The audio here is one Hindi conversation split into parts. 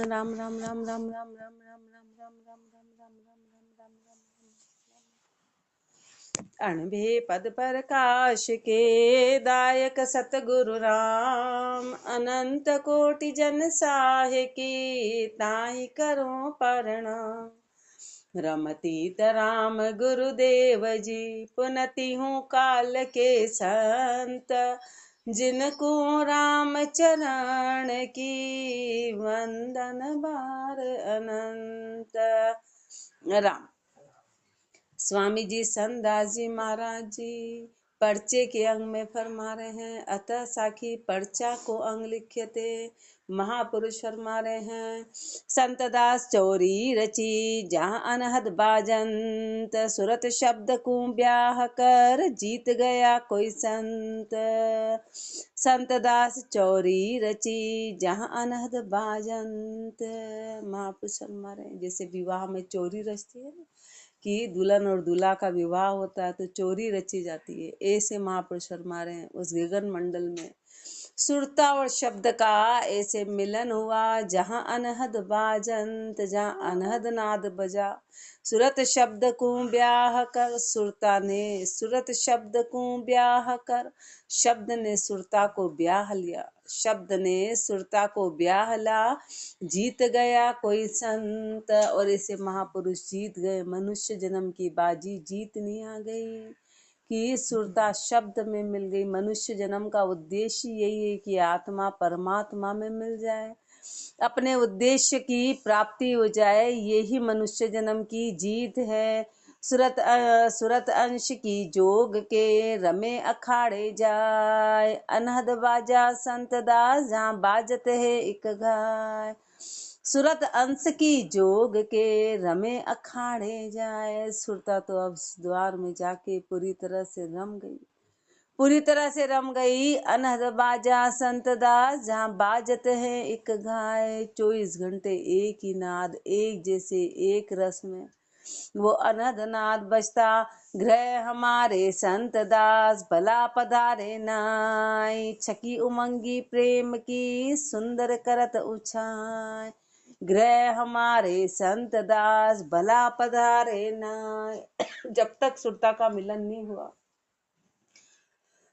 राम राम राम राम राम राम राम राम राम राम राम राम राम राम राम। अणभे पद प्रकाश के दायक सतगुरु राम, अनंत कोटि जन साहे की ताहि करो प्रणाम। रमतीत राम गुरुदेव जी, पुनति हूँ काल के संत, जिनको राम चरण की वंदन बार अनंत। राम स्वामी जी संतदास जी महाराज जी पर्चे के अंग में फरमा रहे हैं, अतः साखी पर्चा को अंग लिख्यते। महापुरुष फरमा रहे हैं, संतदास चोरी रची जहाँ अनहद बाजंत, सुरत शब्द को ब्याह कर जीत गया कोई संत। संतदास चोरी रची जहाँ अनहद बाजंत। महापुरुष फरमा रहे हैं, जैसे विवाह में चोरी रचती है ना, कि दुल्हन और दूल्हा का विवाह होता है तो चोरी रची जाती है, ऐसे महापुरुष फरमा रहे हैं। उस गगन मंडल में सुरता और शब्द का ऐसे मिलन हुआ, जहाँ अनहद बाजंत, जहाँ अनहद नाद बजा। सुरत शब्द को ब्याह कर, सुरता ने सुरत शब्द को ब्याह कर, शब्द ने सुरता को ब्याह लिया, शब्द ने सुरता को ब्याह ला, जीत गया कोई संत। और ऐसे महापुरुष जीत गए, मनुष्य जन्म की बाजी जीतनी आ गई कि सुरता शब्द में मिल गई। मनुष्य जन्म का उद्देश्य यही है कि आत्मा परमात्मा में मिल जाए, अपने उद्देश्य की प्राप्ति हो जाए, यही मनुष्य जन्म की जीत है। सुरत अंश की जोग के रमे अखाड़े जाए, अनहद बाजा संत दास जहाँ बाजत है एक गाय। सुरत अंश की जोग के रमे अखाड़े जाए। सुरता तो अब द्वार में जाके पूरी तरह से रम गई, पूरी तरह से रम गई। अनहद बाजा संत दास जहाँ बाजत है एक गाय। 24 घंटे एक ही नाद, एक जैसे एक रस में वो अनहद नाद बजता। गृह हमारे संत दास भला पधारे नाय, छकी उमंगी प्रेम की सुंदर करत उछाय। गृह हमारे संत दास भला पधारे नाय। जब तक सुरता का मिलन नहीं हुआ,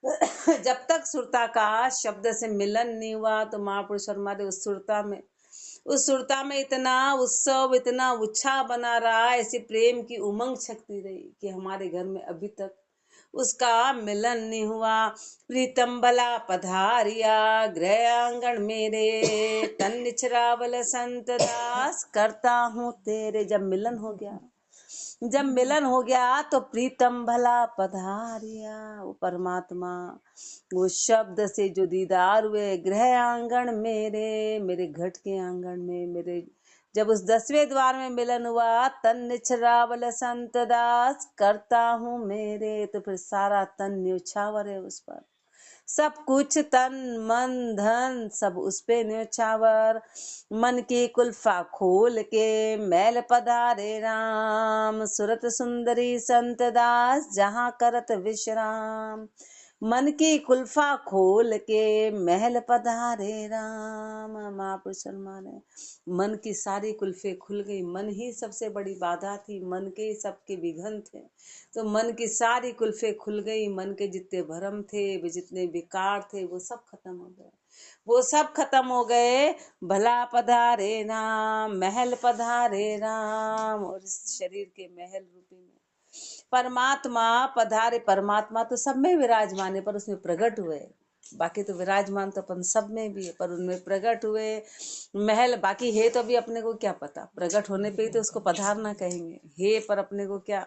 जब तक सुरता का शब्द से मिलन नहीं हुआ, तो महापुरुष हमारे उस सुरता में इतना उत्सव, इतना उत्साह बना रहा, ऐसी प्रेम की उमंग छकती रही कि हमारे घर में अभी तक उसका मिलन नहीं हुआ। प्रीतम भला पधारिया गृह आंगन मेरे, तन निछरावल संत दास करता हूँ तेरे। जब मिलन हो गया तो प्रीतम भला पधारिया, वो परमात्मा वो शब्द से जो दीदार हुए। गृह आंगन मेरे, मेरे घट के आंगन में, मेरे जब उस 10वें द्वार में मिलन हुआ, तन निछरावल संत दास करता हूँ मेरे, तो फिर सारा तन न्यौछावर है उस पर, सब कुछ तन मन धन सब उस पे न्यौछावर। मन की कुल्फा खोल के मैल पधारे राम, सुरत सुंदरी संत दास जहाँ करत विश्राम। मन की कुल्फा खोल के महल पधारे राम। महापुरुष माने मन की सारी कुल्फे खुल गई। मन ही सबसे बड़ी बाधा थी, मन के सबके विघन थे, तो मन की सारी कुल्फे खुल गई। मन के जितने भरम थे, वे जितने विकार थे, वो सब खत्म हो गए, वो सब खत्म हो गए। भला पधारे राम, महल पधारे राम। और इस शरीर के महल रूपी में परमात्मा पधारे। परमात्मा तो सब में विराजमान है, पर उसमें प्रकट हुए। बाकी तो विराजमान तो अपन सब में भी है, पर उनमें प्रकट हुए। महल बाकी है तो अभी अपने को क्या पता, प्रकट होने पे ही तो उसको पधारना कहेंगे, है पर अपने को क्या।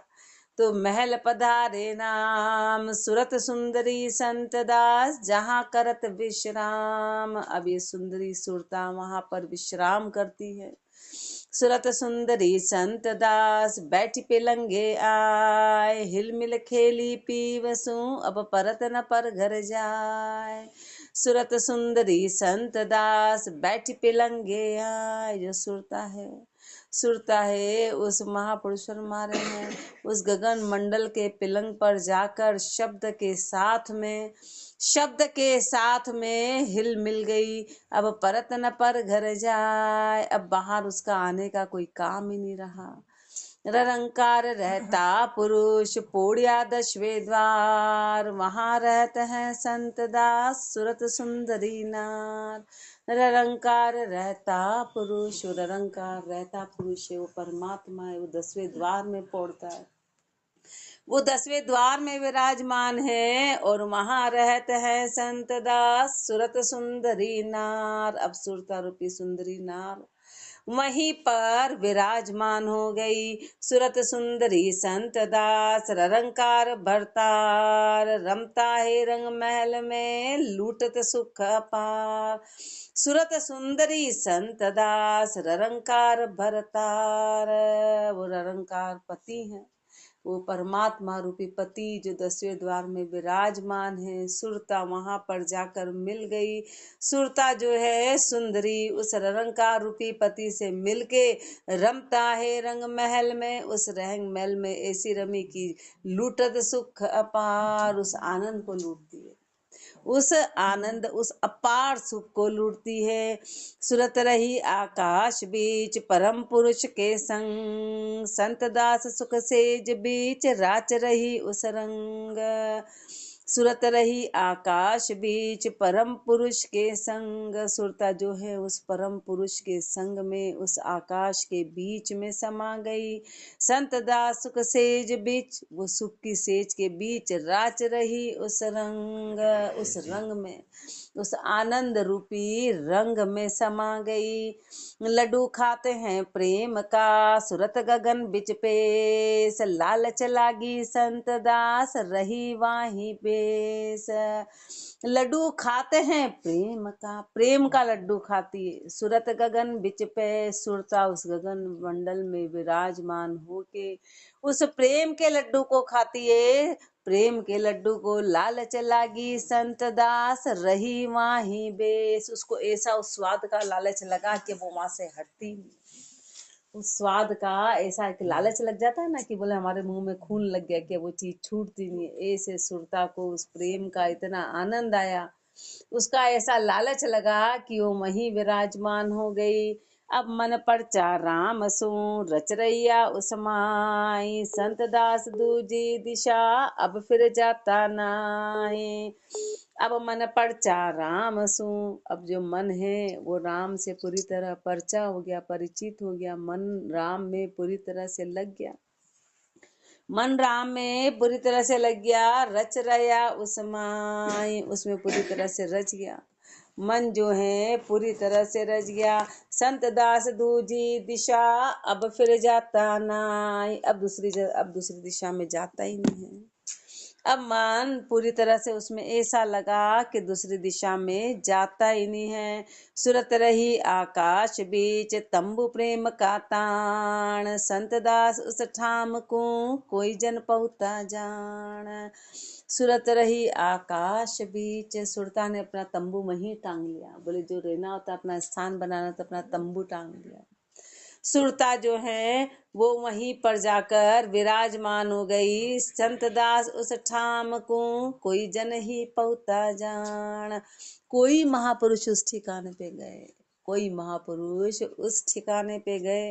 तो महल पधारे नाम, सुरत सुंदरी संत दास जहाँ करत विश्राम। अब ये सुंदरी सुरता वहां पर विश्राम करती है। सुरत सुंदरी संत दास बैठ पिलंगे आए, हिल मिल खेली पीवसु अब परत न पर घर जाए। सुरत सुंदरी संत दास बैठ पिलंगे आए। जो सुरता है उस महापुरुष मारे हैं, उस गगन मंडल के पिलंग पर जाकर शब्द के साथ में शब्द के साथ में हिल मिल गई। अब परत न पर घर जाए, अब बाहर उसका आने का कोई काम ही नहीं रहा। निरंकार रहता पुरुष पोड़िया दशवे द्वार, वहां रहते हैं संत दास सुरत सुंदरी नार। निरंकार रहता पुरुष, निरंकार रहता पुरुष है, वो परमात्मा है, वो 10वें द्वार में पड़ता है, वो 10वें द्वार में विराजमान है और वहां रहते हैं संत दास सुरत सुंदरी नार। अब सुरता रूपी सुंदरी नार वहीं पर विराजमान हो गई। सुरत सुंदरी संत दास रंकार भरतार, रमता है रंग महल में लूटत सुख अपार। सुरत सुंदरी संत दास रंकार भरतार, वो रंकार पति है, वो परमात्मा रूपी पति जो 10वें द्वार में विराजमान है। सुरता वहां पर जाकर मिल गई। सुरता जो है सुंदरी उस रंकार रूपी पति से मिलके रमता है रंग महल में, उस रंग महल में ऐसी रमी की लूटत सुख अपार, उस आनंद को लूटती है, उस आनंद उस अपार सुख को लूटती है। सुरत रही आकाश बीच परम पुरुष के संग, संत दास सुख सेज बीच राच रही उस रंग। सुरत रही आकाश बीच परम पुरुष के संग, सुरता जो है उस परम पुरुष के संग में उस आकाश के बीच में समा गई। संत दास सुख सेज बीच, वो सुख की सेज के बीच राच रही उस रंग, उस रंग में उस आनंद रूपी रंग में समा गई। लड्डू खाते हैं प्रेम का सुरत गगन बिच पेश, लालच लागी संत दास रही वाही बेस। लड्डू खाते हैं प्रेम का लड्डू खाती है सुरत गगन बिच पे, सुरता उस गगन मंडल में विराजमान होके उस प्रेम के लड्डू को खाती है। प्रेम के लड्डू को लालच लागी संत दास रही वाही बेस, उसको ऐसा उस स्वाद का लालच लगा कि वो वहां से हटती नहीं। उस स्वाद का ऐसा एक लालच लग जाता है ना कि बोले हमारे मुंह में खून लग गया कि वो चीज छूटती नहीं है। ऐसे सुरता को उस प्रेम का इतना आनंद आया, उसका ऐसा लालच लगा कि वो वहीं विराजमान हो गई। अब मन परचा राम सो रच रैया उसमाई, संत दास दूजी दिशा अब फिर जाता नाई। अब मन परचा राम सो, अब जो मन है वो राम से पूरी तरह परचा हो गया, परिचित हो गया, मन राम में पूरी तरह से लग गया, मन राम में पूरी तरह से लग गया। रच रया उसमाई, उसमें पूरी तरह से रच गया, मन जो है पूरी तरह से रच गया। संत दास दूजी दिशा अब फिर जाता नाई, अब दूसरी दिशा में जाता ही नहीं है। अब मन पूरी तरह से उसमें ऐसा लगा कि दूसरी दिशा में जाता ही नहीं है। सुरत रही आकाश बीच तंबू प्रेम का ताण, संत दास उस ठाम को कोई जन पहुता जान। सुरत रही आकाश बीच, सुरता ने अपना तंबू वहीं टांग लिया, बोले जो रहना होता अपना स्थान बनाना तो अपना तंबू टांग लिया। सुरता जो है वो वहीं पर जाकर विराजमान हो गई। संत दास उस ठाम को कोई जन ही पहुता जान, कोई महापुरुष उस ठिकाने पे गए, कोई महापुरुष उस ठिकाने पे गए।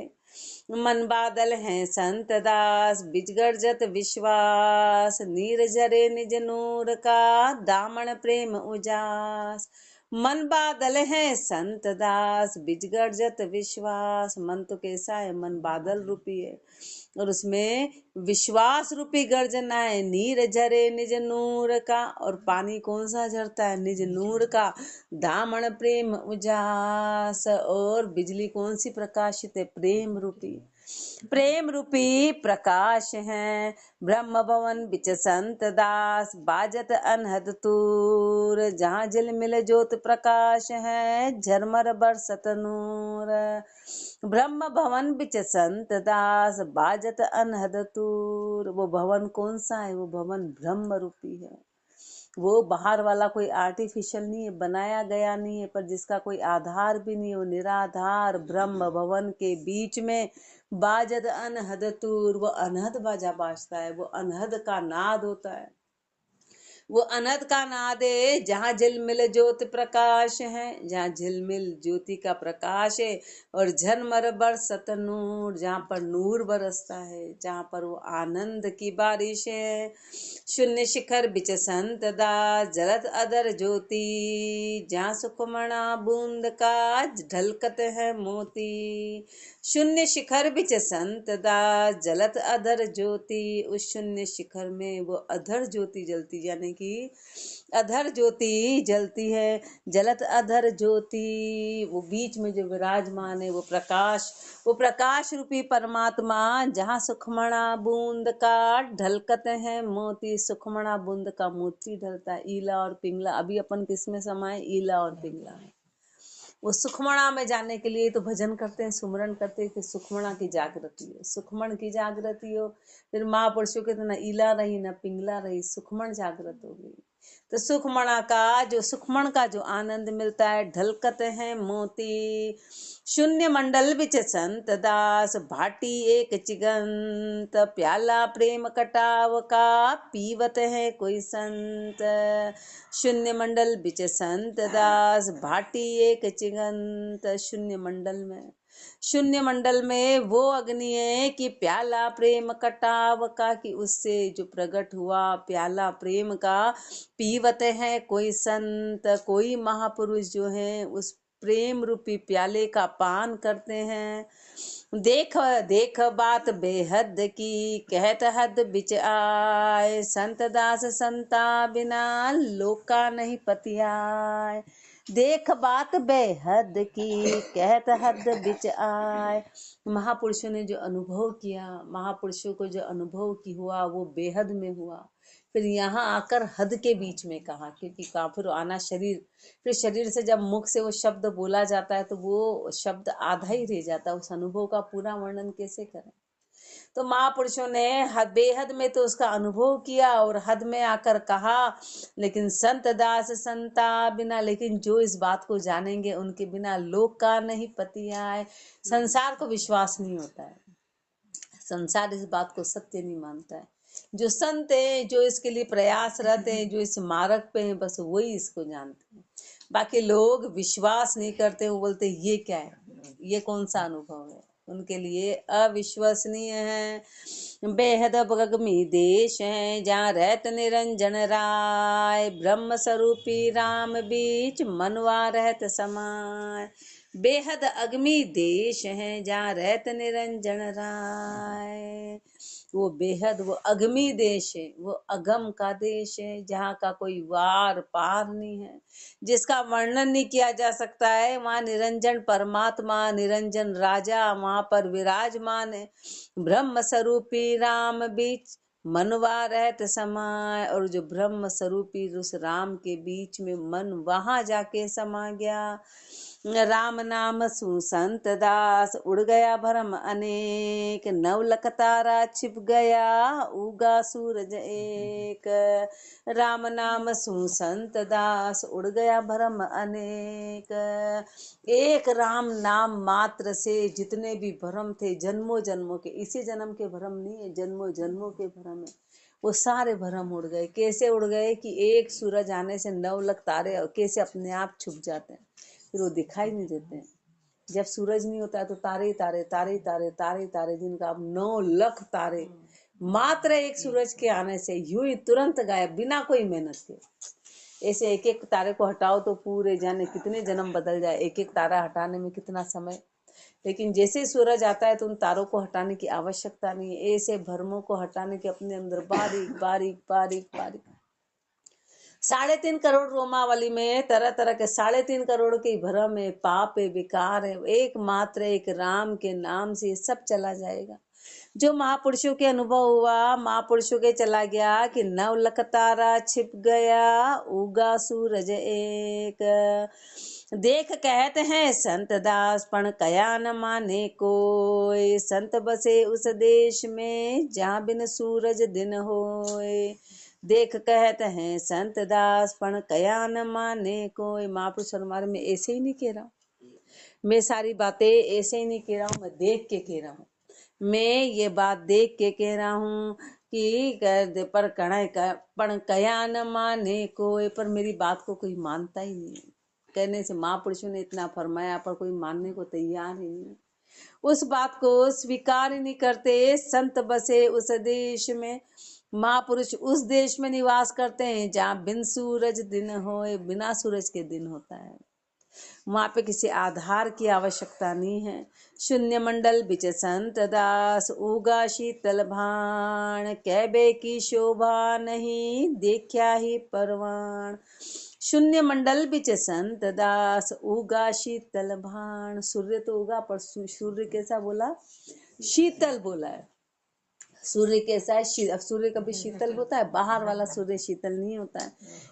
मन बादल हैं संत दास बिजगर्जत विश्वास, नीर जरे निज नूर का दामन प्रेम उजास। मन बादल है संत दास बिजगर्जत विश्वास, मन तो कैसा है, मन बादल रूपी है और उसमें विश्वास रूपी गर्जना है। नीर झरे निज नूर का, और पानी कौन सा झरता है, निज नूर का। दामन प्रेम उजास, और बिजली कौन सी प्रकाशित है, प्रेम रूपी, प्रेम रूपी प्रकाश है। ब्रह्म भवन बिच संत दास बाजत अनहद तूर, जहाँ झिल मिल ज्योत प्रकाश है झरमर बरसत नूर। ब्रह्म भवन बिच संत दास बाजत अनहद तूर, वो भवन कौन सा है, वो भवन ब्रह्म रूपी है। वो बाहर वाला कोई आर्टिफिशियल नहीं है, बनाया गया नहीं है, पर जिसका कोई आधार भी नहीं है, वो निराधार ब्रह्म भवन के बीच में बाजद अनहद तूर, वो अनहद बाजा बाजता है, वो अनहद का नाद होता है। वो अनहद का नाद है, जहाँ झिलमिल ज्योति प्रकाश है, जहाँ झिलमिल ज्योति का प्रकाश है, और झरमर बरसत नूर, जहाँ पर नूर बरसता है, जहाँ पर वो आनंद की बारिश है। शून्य शिखर बिच संत दास जलत अदर ज्योति, जहाँ सुखमणा बूंद का ढलकत है मोती। शून्य शिखर बिच संत दास जलत अधर ज्योति, उस शून्य शिखर में वो अधर ज्योति जलती, यानी कि अधर ज्योति जलती है। जलत अधर ज्योति, वो बीच में जो विराजमान है वो प्रकाश रूपी परमात्मा, जहाँ सुखमणा बूंद का ढलकत है मोती। सुखमणा बूंद का मोती ढलता है। ईला और पिंगला, अभी अपन किसमें समाये? ईला और पिंगला में। वो सुखमणा में जाने के लिए तो भजन करते हैं, सुमरन करते हैं कि सुखमणा की जागृति हो, सुखमण की जागृति हो। फिर महापुरुषों के तो न ईला रही न पिंगला रही, सुखमण जागृत हो गई। तो सुखमण का जो आनंद मिलता है, ढलकत है मोती। शून्य मंडल बिच संत दास भाटी एक चिगंत, प्याला प्रेम कटाव का पीवत है कोई संत। शून्य मंडल बिच संत दास भाटी एक चिगंत, शून्य मंडल में वो अग्नि है कि प्याला प्रेम कटाव का, कि उससे जो प्रकट हुआ प्याला प्रेम का पीवत है कोई संत। कोई महापुरुष जो है उस प्रेम रूपी प्याले का पान करते हैं। देख देख बात बेहद की, कहत हद बिच आए, संत दास संता बिना लोका नहीं पतियाए। देख बात बेहद की, कहत हद बिच आए। महापुरुषों ने जो अनुभव किया, महापुरुषों को जो अनुभव की हुआ वो बेहद में हुआ। फिर यहाँ आकर हद के बीच में कहा, क्योंकि फिर आना शरीर, फिर शरीर से जब मुख से वो शब्द बोला जाता है तो वो शब्द आधा ही रह जाता है, उस अनुभव का पूरा वर्णन कैसे करें। तो महापुरुषों ने बेहद में तो उसका अनुभव किया और हद में आकर कहा, लेकिन संत दास संता बिना, लेकिन जो इस बात को जानेंगे उनके बिना लोक का नहीं पति आए। संसार को विश्वास नहीं होता है, संसार इस बात को सत्य नहीं मानता है। जो संत है, जो इसके लिए प्रयासरत है, जो इस मार्ग पे हैं, बस वही इसको जानते हैं। बाकी लोग विश्वास नहीं करते, वो बोलते ये क्या है, ये कौन सा अनुभव है, उनके लिए अविश्वसनीय है। बेहद अगमी देश है, जहाँ रहत निरंजन राय, ब्रह्म स्वरूपी राम बीच मनवा रहत समाय। बेहद अगमी देश है, जहाँ रहत निरंजन राय। वो बेहद, वो अगमी देश है, वो अगम का देश है, जहाँ का कोई वार पार नहीं है, जिसका वर्णन नहीं किया जा सकता है। वहाँ निरंजन परमात्मा, निरंजन राजा वहाँ पर विराजमान है। ब्रह्म स्वरूपी राम बीच मनवा रहत समाय, और जो ब्रह्म स्वरूपी उस राम के बीच में मन वहां जाके समा गया। राम नाम सु संत दास उड़ गया भरम अनेक, नवलख तारा छिप गया उगा सूरज एक। राम नाम सु संत दास उड़ गया भरम अनेक। एक राम नाम मात्र से जितने भी भ्रम थे जन्मों जन्मों के, इसी जन्म के भ्रम नहीं है, जन्मों जन्मों के भ्रम है, वो सारे भ्रम उड़ गए। कैसे उड़ गए कि एक सूरज आने से 9 लाख तारे कैसे अपने आप छुप जाते हैं, फिर वो दिखाई नहीं देते हैं। जब सूरज नहीं होता है तो तारे तारे तारे तारे तारे तारे, जिनका अब 9 लाख तारे मात्र एक सूरज के आने से यूं ही तुरंत गायब, बिना कोई मेहनत के। ऐसे एक एक तारे को हटाओ तो पूरे जाने कितने जन्म बदल जाए, एक एक तारा हटाने में कितना समय। लेकिन जैसे सूरज आता है तो उन तारों को हटाने की आवश्यकता नहीं है, ऐसे भ्रमों को हटाने के अपने अंदर बारीक बारीक बारीक बारीक 3.5 करोड़ रोमावली में तरह तरह के 3.5 करोड़ के भ्रम है, पाप है, विकार है। एकमात्र एक राम के नाम से सब चला जाएगा। जो महापुरुषों के अनुभव हुआ, महापुरुषों के चला गया कि 9 लाख तारा छिप गया उगा सूरज एक। देख कहते हैं संत दास पण कया न माने कोय, संत बसे उस देश में जहाँ बिन सूरज दिन होए। देख कहते हैं संत दास पण कया न माने कोई। महापुरुष हमारे में ऐसे ही नहीं कह रहा हूँ, मैं सारी बातें ऐसे ही नहीं कह रहा हूँ, मैं देख के कह रहा हूँ। मैं ये बात देख के कह रहा हूँ कि कर दे पर पण कया न माने कोई, पर मेरी बात को कोई मानता ही नहीं। कहने से महापुरुषों ने इतना फरमाया पर कोई मानने को तैयार ही नहीं, उस बात को स्वीकार ही नहीं करते। संत बसे उस देश में, महापुरुष उस देश में निवास करते हैं जहाँ बिन सूरज दिन होए, बिना सूरज के दिन होता है। वहां पे किसी आधार की आवश्यकता नहीं है। शून्य मंडल बिच संत दास, उगा शीतल भाण, कैबे की शोभा नहीं, देखा ही परवान। शून्य मंडल बिच संत दास, उगा शीतल भाण। सूर्य तो उगा पर सूर्य कैसा बोला? शीतल बोला है। सूर्य कैसा है? सूर्य कभी शीतल होता है? बाहर वाला सूर्य शीतल नहीं होता है।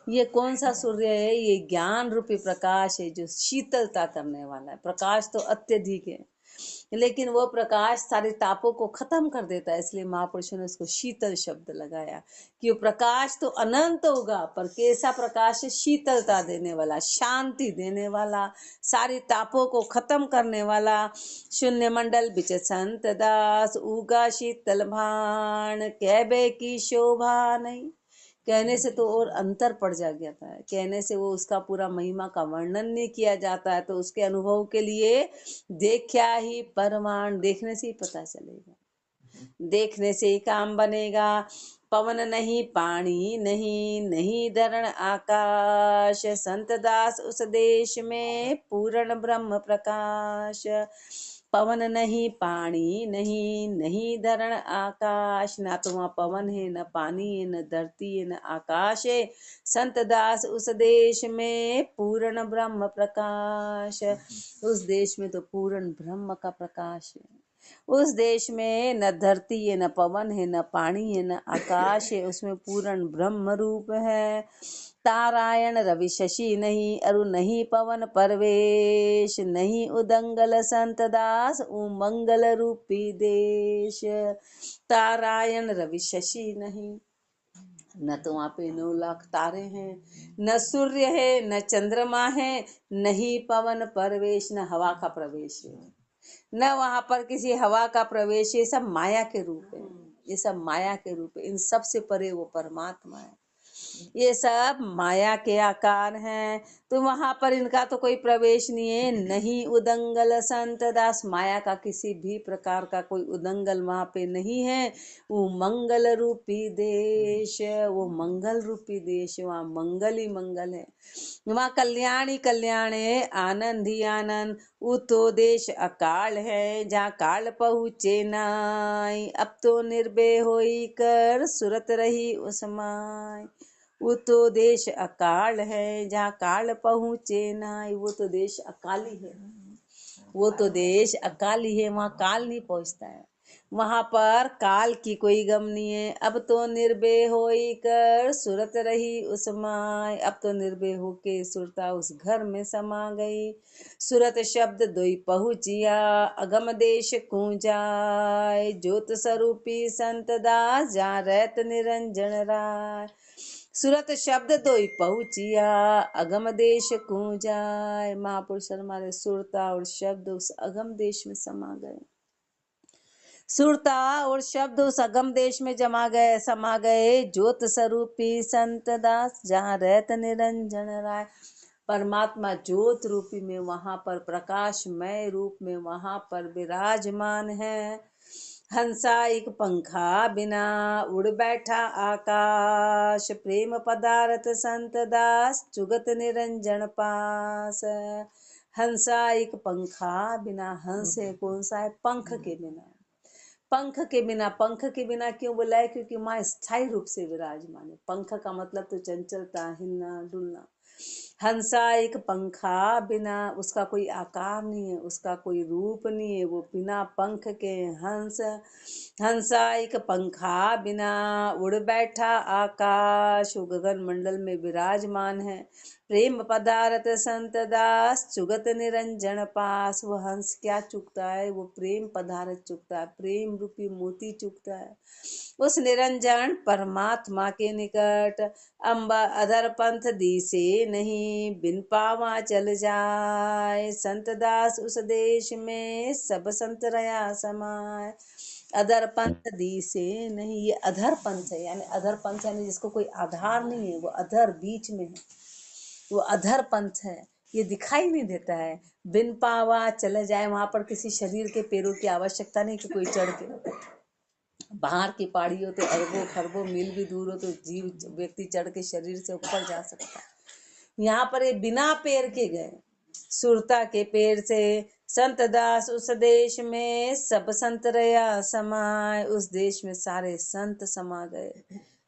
ये कौन सा सूर्य है? ये ज्ञान रूपी प्रकाश है जो शीतलता करने वाला है। प्रकाश तो अत्यधिक है, लेकिन वो प्रकाश सारे तापों को खत्म कर देता है, इसलिए महापुरुषों ने उसको शीतल शब्द लगाया कि वो प्रकाश तो अनंत होगा, पर कैसा प्रकाश है? शीतलता देने वाला, शांति देने वाला, सारे तापों को खत्म करने वाला। शून्य मंडल बिच संत दास, उगा शीतल भाण, कैबे की शोभा नहीं। कहने से तो और अंतर पड़ जाता है, कहने से वो उसका पूरा महिमा का वर्णन नहीं किया जाता है। तो उसके अनुभव के लिए देखा ही परमाण, देखने से ही पता चलेगा, देखने से ही काम बनेगा। पवन नहीं पानी नहीं, नहीं धरण आकाश, संत दास उस देश में पूर्ण ब्रह्म प्रकाश। पवन नहीं पानी नहीं, नहीं धरण आकाश, ना तो वहाँ पवन है, न पानी है, न धरती है, न आकाश है। संत दास उस देश में पूर्ण ब्रह्म प्रकाश, उस देश में तो पूर्ण ब्रह्म का प्रकाश है। उस देश में न धरती है, न पवन है, न पानी है, न आकाश है, उसमें पूर्ण ब्रह्म रूप है। तारायण रवि शशि नहीं, अरु नहीं पवन परवेश, नहीं उदंगल संत दास उमंगल रूपी देश। तारायण रवि शशि नहीं, न तो वहाँ पे 9 लाख तारे हैं, न सूर्य है, न चंद्रमा है, नहीं पवन परवेश, न हवा का प्रवेश है, न वहां पर किसी हवा का प्रवेश। ये सब माया के रूप है, ये सब माया के रूप है। इन सब से परे वो परमात्मा है। ये सब माया के आकार हैं, तो वहां पर इनका तो कोई प्रवेश नहीं है। नहीं उदंगल संत दास, माया का किसी भी प्रकार का कोई उदंगल वहां पे नहीं है। वो मंगल रूपी देश, वो मंगल रूपी देश, वहाँ मंगल ही मंगल है। वहाँ कल्याण ही कल्याण है, आनंद ही आनंद। वो तो देश अकाल है जहाँ काल पहुँचे नाई, अब तो निर्भय होई कर सुरत रही उसमाय। वो तो देश अकाल है जहाँ काल पहुँचे नाई, वो तो देश अकाली है, वो तो देश अकाली है, वहाँ काल नहीं पहुँचता है, वहां पर काल की कोई गम नहीं है। अब तो निर्भय होई कर सुरत रही उस माय, अब तो निर्भय होके सुरता उस घर में समा गई। सुरत शब्द दोई पहुँचिया, अगम देश कूंजाय, ज्योत स्वरूपी संत दास जहाँ रहत निरंजन राय। सूरत शब्द दोई पहुँचिया, अगम देश कूंजाय। महापुरुष हमारे सुरता और शब्द उस अगम देश में समा गए, सुरता और शब्द उस अगम देश में समा गए। ज्योत स्वरूपी संत दास जहाँ रहत निरंजन राय। परमात्मा ज्योत रूपी में वहां पर प्रकाशमय रूप में वहां पर विराजमान है। हंसा एक पंखा बिना उड़ बैठा आकाश, प्रेम पदार्थ संत दास चुगत निरंजन पास। हंसा एक पंखा बिना, हंस है कौन सा है? पंख के बिना, पंख के बिना। पंख के बिना क्यों बोला है? क्योंकि माँ स्थायी रूप से विराजमान है। पंख का मतलब तो चंचलता, हिलना डुलना। हंसा एक पंखा बिना, उसका कोई आकार नहीं है, उसका कोई रूप नहीं है, वो बिना पंख के हंस। हंसा एक पंखा बिना उड़ बैठा आकाश, वो गगन मंडल में विराजमान है। प्रेम पदार्थ संत दास चुगत निरंजन पास। वो हंस क्या चुगता है? वो प्रेम पदार्थ चुगता है, प्रेम रूपी मोती चुगता है उस निरंजन परमात्मा के निकट। अम्बा अधर पंथ दिसे नहीं, बिन पावा चल जाए, संत दास उस देश में सब संत रया समाय। अधर पंथ दिसे नहीं, ये अधर पंथ है, यानी अधर पंथ यानी जिसको कोई आधार नहीं है, वो अधर बीच में है, वो अधर पंथ है, ये दिखाई नहीं देता है। बिन पावा चले जाए, वहां पर किसी शरीर के पैरों की आवश्यकता नहीं कि कोई चढ़ के, बाहर की पहाड़ी हो तो अरबों खरबों मील भी दूर हो तो जीव व्यक्ति चढ़ के शरीर से ऊपर जा सकता है। यहाँ पर ये बिना पैर के गए, सुरता के पैर से। संत दास उस देश में सब संत रया समाय, उस देश में सारे संत समा गए,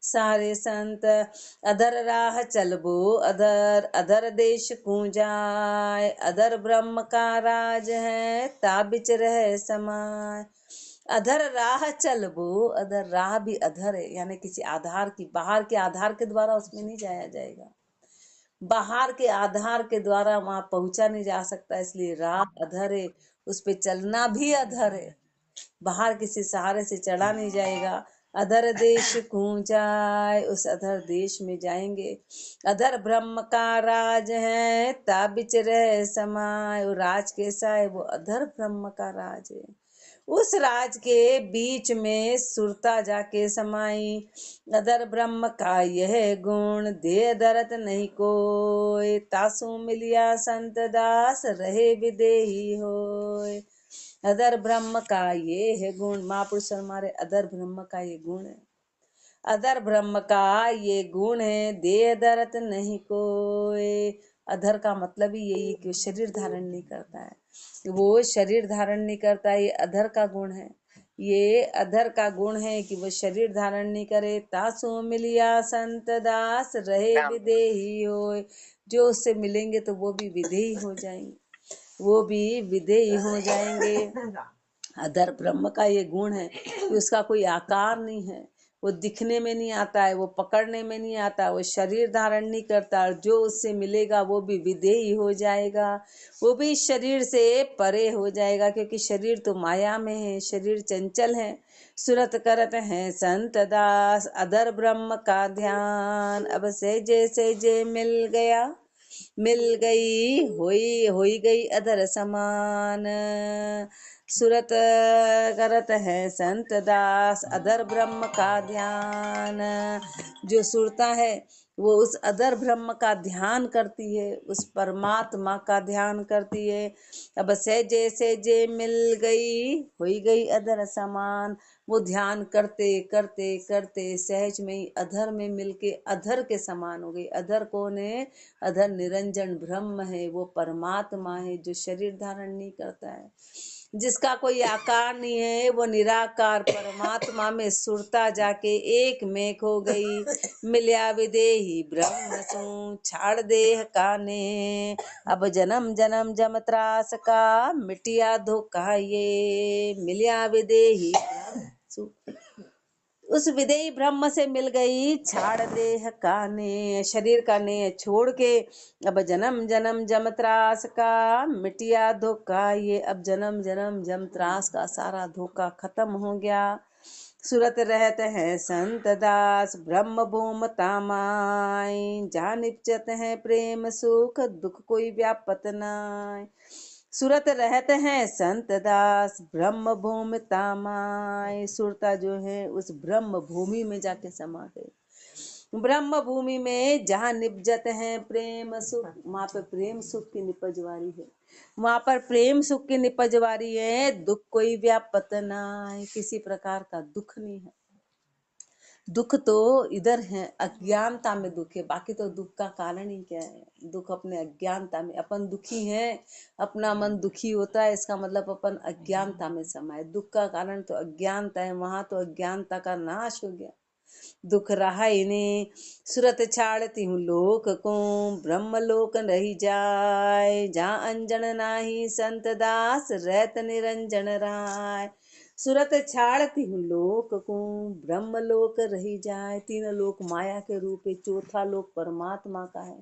सारे संत। अधर राह चलबो अधर, अधर देश कूंजाय, अधर ब्रह्म का राज है ता बिच रह समाय। अधर राह चलबो, अधर राह भी अधर है, यानी किसी आधार की, बाहर के आधार के द्वारा उसमें नहीं जाया जाएगा, बाहर के आधार के द्वारा वहां पहुंचा नहीं जा सकता, इसलिए राह अधर है, उस पे चलना भी अधर है, बाहर किसी सहारे से चढ़ा नहीं जाएगा। अधर देश कूंजाय, उस अधर देश में जाएंगे। अधर ब्रह्म का राज है ता बिच रह समाय, वो राज कैसा है, वो अधर ब्रह्म का राज है, उस राज के बीच में सुरता जाके समाई। अधर ब्रह्म का यह गुण दे दरत नहीं कोय, तासु मिलिया संत दास रहे विदेही होय। अधर ब्रह्म का ये है गुण, महापुरुष हमारे अधर ब्रह्म का ये गुण है, अधर ब्रह्म का ये गुण है, देह दरत नहीं कोई। अधर का मतलब ही यही कि वो शरीर धारण नहीं करता है, वो शरीर धारण नहीं करता है, ये अधर का गुण है, ये अधर का गुण है कि वो शरीर धारण नहीं करे। तासु मिलिया संत दास रहे विदेही होय, जो उससे मिलेंगे तो वो भी विदेही हो जाएंगे, वो भी विदेही हो जाएंगे। अधर ब्रह्म का ये गुण है कि उसका कोई आकार नहीं है, वो दिखने में नहीं आता है, वो पकड़ने में नहीं आता, वो शरीर धारण नहीं करता, और जो उससे मिलेगा वो भी विदेही हो जाएगा, वो भी शरीर से परे हो जाएगा, क्योंकि शरीर तो माया में है, शरीर चंचल है। सुरत करत है संत दास अधर ब्रह्म का ध्यान, अब से जे मिल गया, मिल गई होई गई अधर समान। सुरत करत है संत दास अधर ब्रह्म का ध्यान, जो सुरता है वो उस अधर ब्रह्म का ध्यान करती है, उस परमात्मा का ध्यान करती है। अब से मिल गई हुई गई अधर समान, वो ध्यान करते करते करते सहज में ही अधर में मिलके अधर के समान हो गई। अधर कौन है? अधर निरंजन ब्रह्म है, वो परमात्मा है जो शरीर धारण नहीं करता है, जिसका कोई आकार नहीं है, वो निराकार परमात्मा में सुरता जाके एक मेक हो गई। मिल्या विदेही ब्रह्म सु छाड़ देह काने, अब जन्म जन्म जम त्रास का मिटिया धोखा ये। मिल्या विदेही ब्रह्म सु, उस विदेही ब्रह्म से मिल गई, छाड़ देह का ने, शरीर का ने छोड़ के, अब जन्म जन्म जम त्रास का मिटिया धोखा ये। अब जन्म जन्म जम त्रास का सारा धोखा खत्म हो गया। सुरत रहते हैं संत दास ब्रह्म भूम तामाय, जहाँ निपचत है प्रेम सुख दुख कोई व्यापत नाय। सुरत रहते हैं संत दास ब्रह्म भूमि तामाय, सुरता जो है उस ब्रह्म भूमि में जाके समा गए। ब्रह्म भूमि में जहाँ निपजत है प्रेम सुख, वहां पर प्रेम सुख की निपजवारी है, वहां पर प्रेम सुख की निपजवारी है। दुख कोई व्यापत ना है, किसी प्रकार का दुख नहीं है। दुख तो इधर है, अज्ञानता में दुख है, बाकी तो दुख का कारण ही क्या है? दुख अपने अज्ञानता में, अपन दुखी हैं, अपना मन दुखी होता है, इसका मतलब अपन अज्ञानता में समाये। दुख का कारण तो अज्ञानता है, वहां तो अज्ञानता का नाश हो गया, दुख रहा ही नहीं। सुरत छाड़ती हूँ लोक को ब्रह्म लोक रही जाए, जहाँ अंजन नाही संत दास रहत निरंजन राय। सुरत छाड़ती हूँ लोक को ब्रह्म लोक रही जाए, तीनों लोक माया के रूप है, चौथा लोक परमात्मा का है।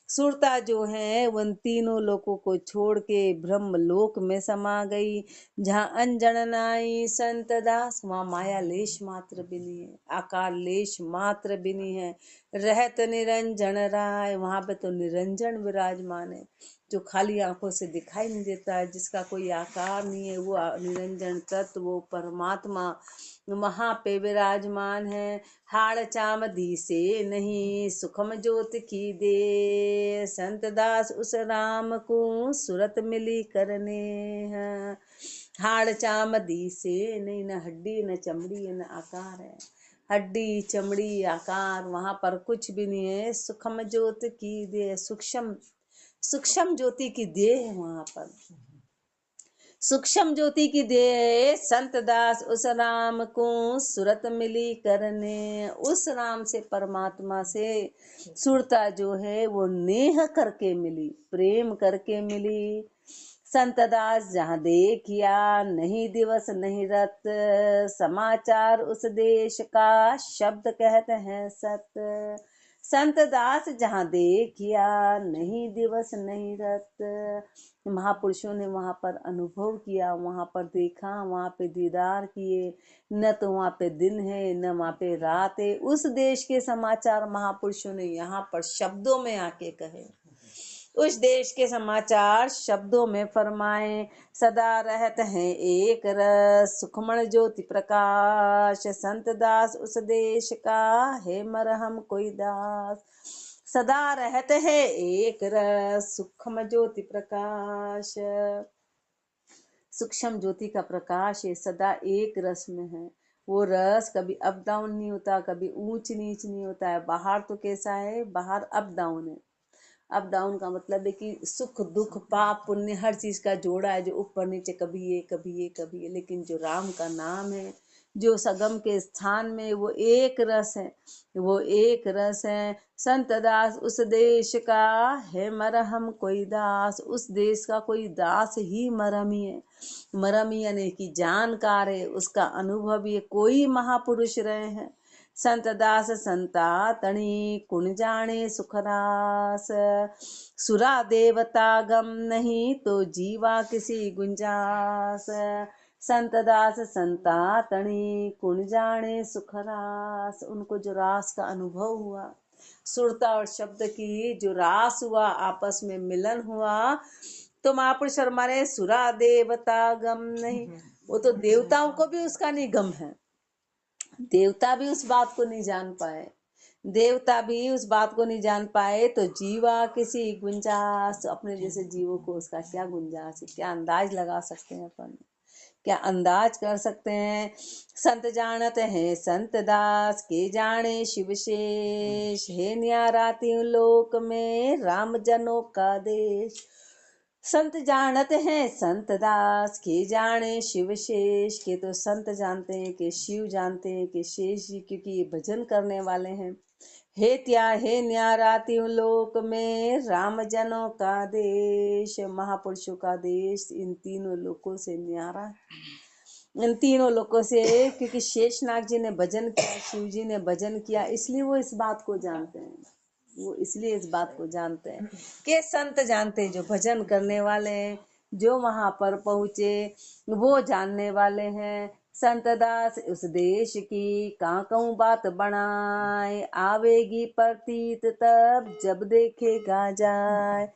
सुरता जो है उन तीनों लोकों को छोड़ के ब्रह्म लोक में समा गई, जहाँ अनजन नाई संत दास, वहाँ माया लेश मात्र भी नहीं है, आकार लेश मात्र भी नहीं है। रहत निरंजन राय, वहां पे तो निरंजन विराजमान है, जो खाली आंखों से दिखाई नहीं देता है, जिसका कोई आकार नहीं है, वो निरंजन तत्व, वो परमात्मा वहां पे विराजमान है। हाड़ चाम दी से नहीं सुखम ज्योत की दे, संत दास उस राम को सूरत मिली करने हैं। हाड़ चाम दी से नहीं, न हड्डी न चमड़ी न आकार है, हड्डी चमड़ी आकार वहां पर कुछ भी नहीं है। सूक्ष्म ज्योत की दे, सूक्ष्म सूक्ष्म ज्योति की दे है वहां पर, सूक्ष्म ज्योति की दे। संत दास उस राम को सूरत मिली करने, उस राम से परमात्मा से सुरता जो है वो नेह करके मिली, प्रेम करके मिली। संत दास जहाँ देखिया नहीं दिवस नहीं रत, समाचार उस देश का शब्द कहते हैं सत। संत दास जहाँ देखिया नहीं दिवस नहीं रत, महापुरुषों ने वहां पर अनुभव किया, वहां पर देखा, वहां पे दीदार किए। न तो वहां पे दिन है न वहां पे रात है, उस देश के समाचार महापुरुषों ने यहाँ पर शब्दों में आके कहे, उस देश के समाचार शब्दों में फरमाए। सदा रहते हैं एक रस सुखमण ज्योति प्रकाश, संत दास उस देश का है मरहम कोई दास। सदा रहते हैं एक रस सूक्ष्म ज्योति प्रकाश, सूक्ष्म ज्योति का प्रकाश है, सदा एक रस में है। वो रस कभी अप डाउन नहीं होता, कभी ऊंच नीच नहीं होता है। बाहर तो कैसा है, बाहर अप डाउन है। अप डाउन का मतलब है कि सुख दुख पाप पुण्य हर चीज का जोड़ा है, जो ऊपर नीचे कभी ये कभी ये कभी ये। लेकिन जो राम का नाम है, जो सगम के स्थान में, वो एक रस है, वो एक रस है। संत दास उस देश का है मरहम कोई दास, उस देश का कोई दास ही मरमी है। मरमी यानी कि जानकार है, उसका अनुभव ये कोई महापुरुष रहे हैं। संत दास संता तणी कुण जाने सुखरास, सुरा देवता गम नहीं तो जीवा किसी गुंजास। संत दास संता तणी कुण जाने सुखरास, उनको जो रास का अनुभव हुआ, सुरता और शब्द की जो रास हुआ, आपस में मिलन हुआ, तो महापुरुष हमारे सुरा देवता गम नहीं, वो तो देवताओं को भी उसका नहीं गम है, देवता भी उस बात को नहीं जान पाए, देवता भी उस बात को नहीं जान पाए, तो जीवा किसी गुंजास, अपने जैसे जीवों को उसका क्या गुंजास है, क्या अंदाज लगा सकते हैं अपन, क्या अंदाज कर सकते हैं। संत जानत है संत दास के जाने शिव शेष, है न्यारा तीन लोक में राम जनों का देश। संत जानत हैं संत दास के जाने शिव शेष, के तो संत जानते हैं, कि शिव जानते हैं, कि शेष जी, क्योंकि ये भजन करने वाले हैं। हे त्या हे न्यारा तीन लोक में राम जनों का देश, महापुरुषों का देश इन तीनों लोकों से न्यारा, इन तीनों लोकों से, क्योंकि शेषनाग जी ने भजन किया, शिव जी ने भजन किया, इसलिए वो इस बात को जानते हैं, वो इसलिए इस बात को जानते हैं कि संत जानते हैं, जो भजन करने वाले हैं, जो वहां पर पहुंचे वो जानने वाले हैं। संत दास उस देश की कहाँ कहूँ बात बनाए, आवेगी प्रतीत तब जब देखेगा जाए।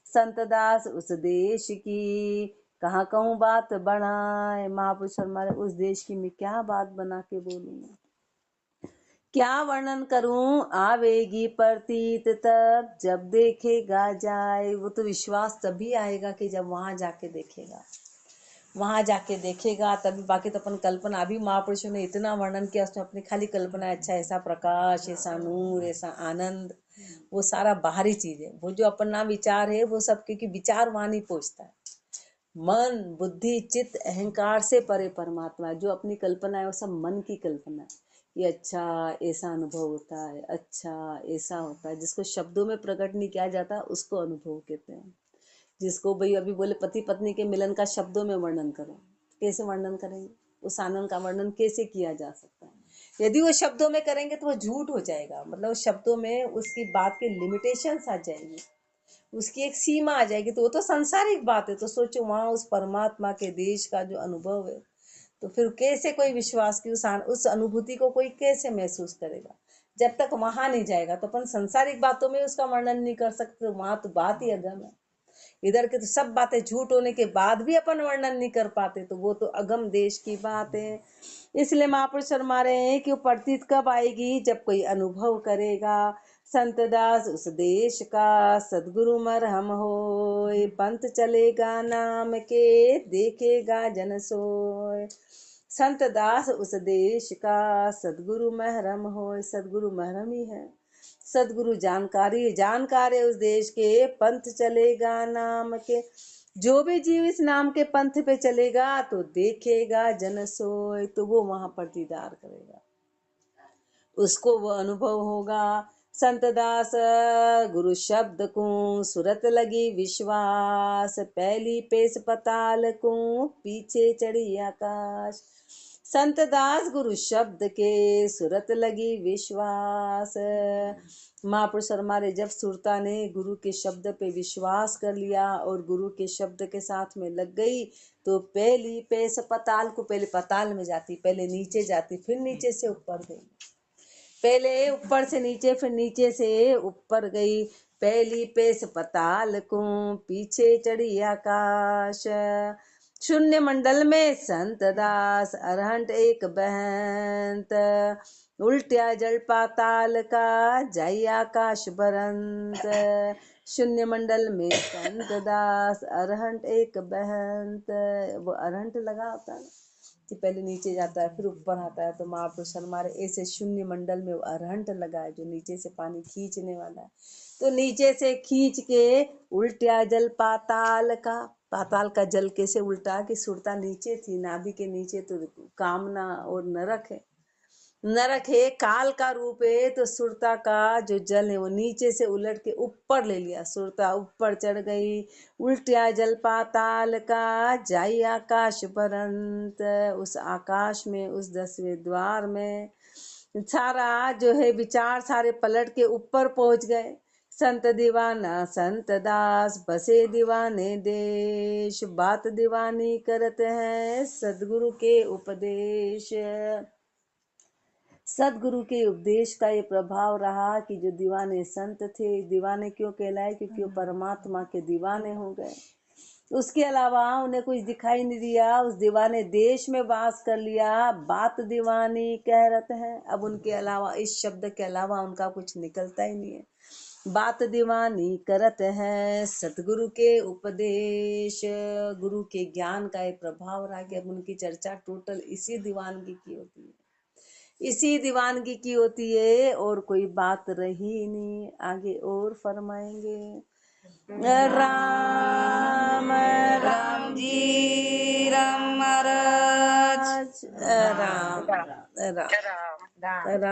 संत दास उस देश की कहाँ कहूँ बात बनाए, महापुरुष हमारे उस देश की मैं क्या बात बना के बोलूंगा, क्या वर्णन करूं, आवेगी प्रतीत तब जब देखेगा जाए। वो तो विश्वास तभी आएगा कि जब वहां जाके देखेगा, वहां जाके देखेगा तभी। बाकी तो अपन कल्पना, अभी महापुरुषों ने इतना वर्णन किया, उसमें अपनी खाली कल्पना, अच्छा ऐसा प्रकाश, ऐसा नूर, ऐसा आनंद, वो सारा बाहरी चीज है। वो जो अपना विचार है वो सब, क्योंकि विचार वहां नहीं पहुंचता है, मन बुद्धि चित्त अहंकार से परे परमात्मा है। जो अपनी कल्पना है वो सब मन की कल्पना है, ये अच्छा ऐसा अनुभव होता है, अच्छा ऐसा होता है। जिसको शब्दों में प्रकट नहीं किया जाता उसको अनुभव कहते हैं। जिसको भाई अभी बोले पति पत्नी के मिलन का शब्दों में वर्णन करें, कैसे वर्णन करेंगे, उस आनंद का वर्णन कैसे किया जा सकता है। यदि वो शब्दों में करेंगे तो वो झूठ हो जाएगा, मतलब शब्दों में उसकी बात की लिमिटेशंस आ जाएगी, उसकी एक सीमा आ जाएगी, तो वो तो सांसारिक बात है। तो सोचो वहां उस परमात्मा के देश का जो अनुभव है, तो फिर कैसे कोई विश्वास की उस अनुभूति को कोई कैसे महसूस करेगा, जब तक वहां नहीं जाएगा। तो अपन सांसारिक बातों में उसका वर्णन नहीं कर सकते, वहां तो बात ही अगम है। इधर के तो सब बातें झूठ होने के बाद भी अपन वर्णन नहीं कर पाते, तो वो तो अगम देश की बात है। इसलिए महापुरुष फरमा रहे हैं कि वो प्रतीत कब आएगी, जब कोई अनुभव करेगा। संत दास उस देश का सदगुरु मरहम होय, पंथ चलेगा नाम के देखेगा जन सोय। संत दास उस देश का सदगुरु महरम होय, सदगुरु महरम ही है, सदगुरु जानकार है उस देश के, पंथ चलेगा नाम के। जो भी जीव इस नाम के पंथ पे चलेगा तो देखेगा जन सोय, तो वो वहां पर दीदार करेगा, उसको वो अनुभव होगा। संत दास गुरु शब्द को सुरत लगी विश्वास, पहली पेश पताल को पीछे चढ़ी आकाश। संत दास गुरु शब्द के सुरत लगी विश्वास। महापुरुष हमारे जब सुरता ने गुरु के शब्द पे विश्वास कर लिया और गुरु के शब्द के साथ में लग गई, तो पहली पेश पताल को, पहले पताल में जाती, पहले नीचे जाती, फिर नीचे से ऊपर गई, पहले ऊपर से नीचे फिर नीचे से ऊपर गई। पहली पेश पताल को पीछे चढ़ी आकाश। शून्य मंडल में संत दास अरहंत एक बहंत, उल्टिया जल पाताल का जाई आकाश बरंत। शून्य मंडल में संत दास अरहंत एक बहंत, वो अरहंत लगा होता है कि पहले नीचे जाता है फिर ऊपर आता है, तो महापुरुष हमारे ऐसे शून्य मंडल में वो अरहंत लगा है जो नीचे से पानी खींचने वाला है। तो नीचे से खींच के उल्टा जल पाताल का जल कैसे उल्टा, कि सुरता नीचे थी, नाभि के नीचे तो कामना और नरक है, नरक है, काल का रूप है, तो सुरता का जो जल है वो नीचे से उलट के ऊपर ले लिया, सुरता ऊपर चढ़ गई। उल्टिया जल पाताल का जाई आकाश बरंत, उस आकाश में, उस 10वें द्वार में सारा जो है विचार सारे पलट के ऊपर पहुंच गए। संत दीवाना संत दास बसे दीवाने देश, बात दीवानी करते हैं सदगुरु के उपदेश। सदगुरु के उपदेश का ये प्रभाव रहा कि जो दीवाने संत थे, दीवाने क्यों कहलाए, क्योंकि वो परमात्मा के दीवाने हो गए। उसके अलावा उन्हें कुछ दिखाई नहीं दिया, उस दीवाने देश में वास कर लिया, बात दीवानी कह रहते हैं। अब उनके अलावा, इस शब्द के अलावा उनका कुछ निकलता ही नहीं है। बात दीवानी करत है सतगुरु के उपदेश, गुरु के ज्ञान का एक प्रभाव रहा कि अब उनकी चर्चा टोटल इसी दीवानगी की होती है, इसी दीवानगी की होती है, और कोई बात रही नहीं। आगे और फरमाएंगे। राम राम जी राम महाराज, राम राम राम।